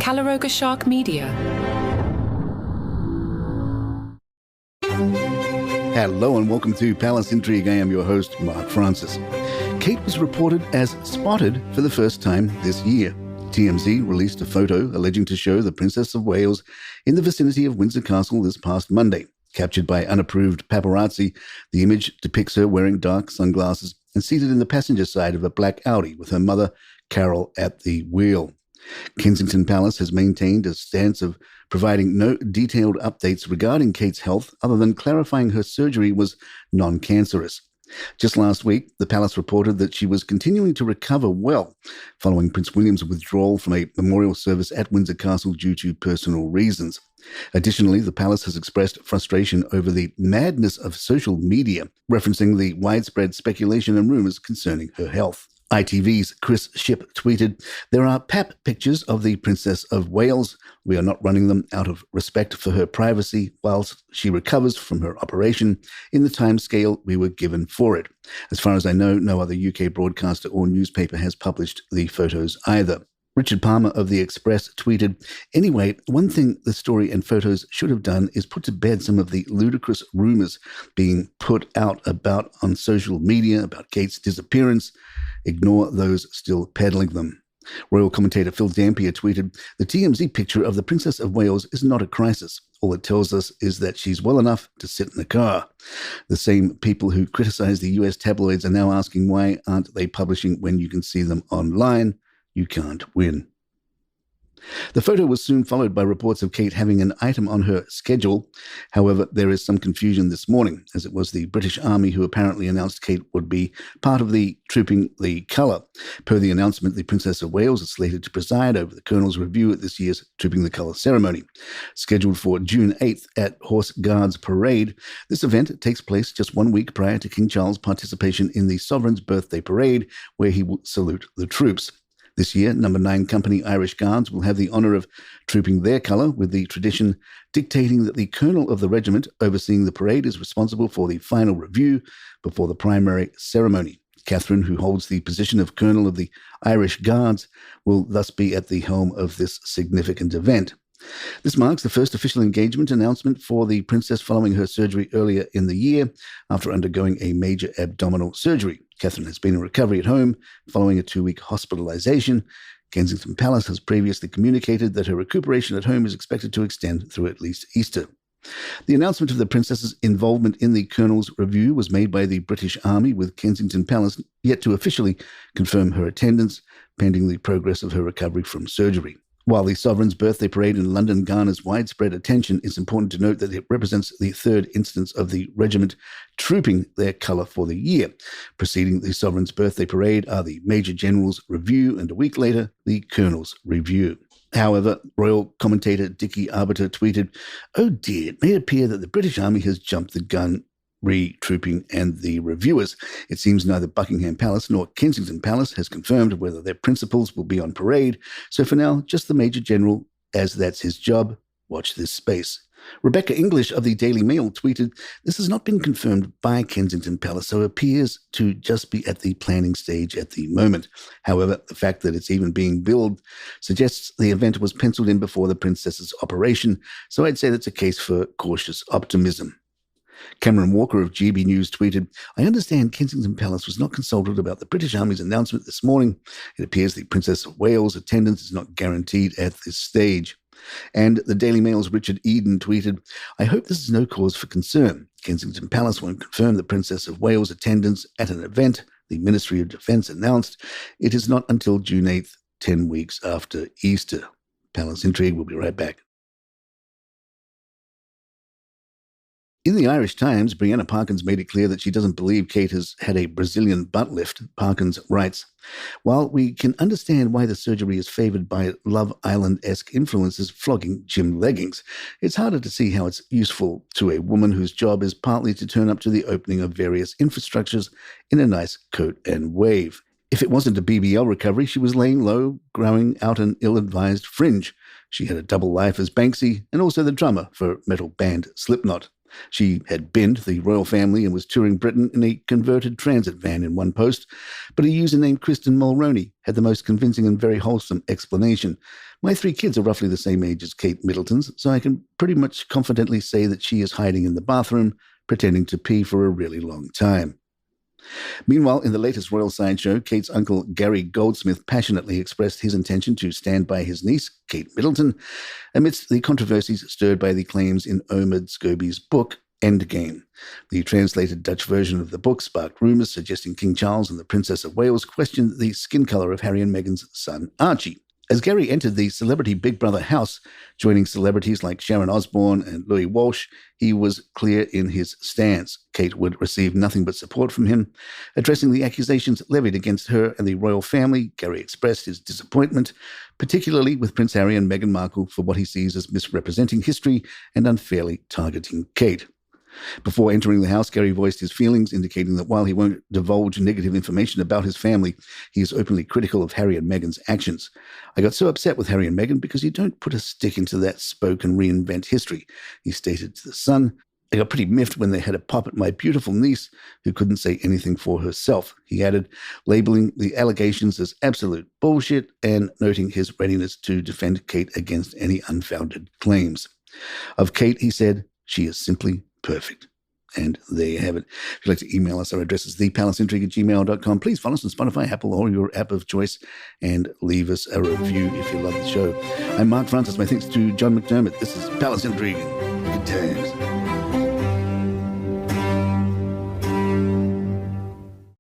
Calaroga Shark Media. Hello and welcome to Palace Intrigue. I am your host, Mark Francis. Kate was reported as spotted for the first time this year. TMZ released a photo alleging to show the Princess of Wales in the vicinity of Windsor Castle this past Monday. Captured by unapproved paparazzi, the image depicts her wearing dark sunglasses and seated in the passenger side of a black Audi with her mother, Carole, at the wheel. Kensington Palace has maintained a stance of providing no detailed updates regarding Kate's health other than clarifying her surgery was non-cancerous. Just last week, the palace reported that she was continuing to recover well following Prince William's withdrawal from a memorial service at Windsor Castle due to personal reasons. Additionally, the palace has expressed frustration over the madness of social media, referencing the widespread speculation and rumors concerning her health. ITV's Chris Shipp tweeted, "There are pap pictures of the Princess of Wales. We are not running them out of respect for her privacy whilst she recovers from her operation in the timescale we were given for it. As far as I know, no other UK broadcaster or newspaper has published the photos either." Richard Palmer of The Express tweeted, "Anyway, one thing the story and photos should have done is put to bed some of the ludicrous rumors being put out about on social media about Kate's disappearance. Ignore those still peddling them." Royal commentator Phil Dampier tweeted, "The TMZ picture of the Princess of Wales is not a crisis. All it tells us is that she's well enough to sit in the car." The same people who criticize the US tabloids are now asking why aren't they publishing when you can see them online. You can't win. The photo was soon followed by reports of Kate having an item on her schedule. However, there is some confusion this morning, as it was the British Army who apparently announced Kate would be part of the Trooping the Colour. Per the announcement, the Princess of Wales is slated to preside over the Colonel's Review at this year's Trooping the Colour ceremony. Scheduled for June 8th at Horse Guards Parade, this event takes place just 1 week prior to King Charles' participation in the Sovereign's birthday parade, where he will salute the troops. This year, No. 9 Company Irish Guards will have the honour of trooping their colour, with the tradition dictating that the colonel of the regiment overseeing the parade is responsible for the final review before the primary ceremony. Catherine, who holds the position of Colonel of the Irish Guards, will thus be at the helm of this significant event. This marks the first official engagement announcement for the princess following her surgery earlier in the year after undergoing a major abdominal surgery. Catherine has been in recovery at home following a 2-week hospitalization. Kensington Palace has previously communicated that her recuperation at home is expected to extend through at least Easter. The announcement of the princess's involvement in the Colonel's Review was made by the British Army, with Kensington Palace yet to officially confirm her attendance, pending the progress of her recovery from surgery. While the Sovereign's birthday parade in London garners widespread attention, it's important to note that it represents the third instance of the regiment trooping their colour for the year. Preceding the Sovereign's birthday parade are the Major General's Review and a week later, the Colonel's Review. However, royal commentator Dickie Arbiter tweeted, "Oh dear, it may appear that the British Army has jumped the gun re-trooping and the reviewers. It seems neither Buckingham Palace nor Kensington Palace has confirmed whether their principals will be on parade, so for now, just the Major General, as that's his job. Watch this space." Rebecca English of the Daily Mail tweeted, "This has not been confirmed by Kensington Palace, so it appears to just be at the planning stage at the moment. However, the fact that it's even being billed suggests the event was penciled in before the princess's operation, so I'd say that's a case for cautious optimism." Cameron Walker of GB News tweeted, "I understand Kensington Palace was not consulted about the British Army's announcement this morning. It appears the Princess of Wales' attendance is not guaranteed at this stage." And the Daily Mail's Richard Eden tweeted, "I hope this is no cause for concern. Kensington Palace won't confirm the Princess of Wales' attendance at an event the Ministry of Defence announced. It is not until June 8th, 10 weeks after Easter." Palace Intrigue will be right back. In the Irish Times, Brianna Parkins made it clear that she doesn't believe Kate has had a Brazilian butt lift. Parkins writes, "While we can understand why the surgery is favoured by Love Island-esque influences flogging gym leggings, it's harder to see how it's useful to a woman whose job is partly to turn up to the opening of various infrastructures in a nice coat and wave. If it wasn't a BBL recovery, she was laying low, growing out an ill-advised fringe. She had a double life as Banksy and also the drummer for metal band Slipknot. She had binned the royal family and was touring Britain in a converted transit van in one post, but a user named Kristen Mulroney had the most convincing and very wholesome explanation. My 3 kids are roughly the same age as Kate Middleton's, so I can pretty much confidently say that she is hiding in the bathroom, pretending to pee for a really long time. Meanwhile, in the latest royal sideshow, Kate's uncle Gary Goldsmith passionately expressed his intention to stand by his niece, Kate Middleton, amidst the controversies stirred by the claims in Omid Scobie's book, Endgame. The translated Dutch version of the book sparked rumours suggesting King Charles and the Princess of Wales questioned the skin colour of Harry and Meghan's son, Archie. As Gary entered the celebrity Big Brother house, joining celebrities like Sharon Osbourne and Louis Walsh, he was clear in his stance. Kate would receive nothing but support from him. Addressing the accusations levied against her and the royal family, Gary expressed his disappointment, particularly with Prince Harry and Meghan Markle, for what he sees as misrepresenting history and unfairly targeting Kate. Before entering the house, Gary voiced his feelings, indicating that while he won't divulge negative information about his family, he is openly critical of Harry and Meghan's actions. I got so upset with Harry and Meghan because you don't put a stick into that spoke and reinvent history, he stated to The Sun. I got pretty miffed when they had a pop at my beautiful niece who couldn't say anything for herself, he added, labeling the allegations as absolute bullshit and noting his readiness to defend Kate against any unfounded claims. Of Kate, he said, she is simply perfect. And there you have it. If you'd like to email us, our address is thepalaceintrigue@gmail.com. Please follow us on Spotify, Apple, or your app of choice, and leave us a review if you love the show. I'm Mark Francis. My thanks to John McDermott. This is Palace Intrigue. Good times.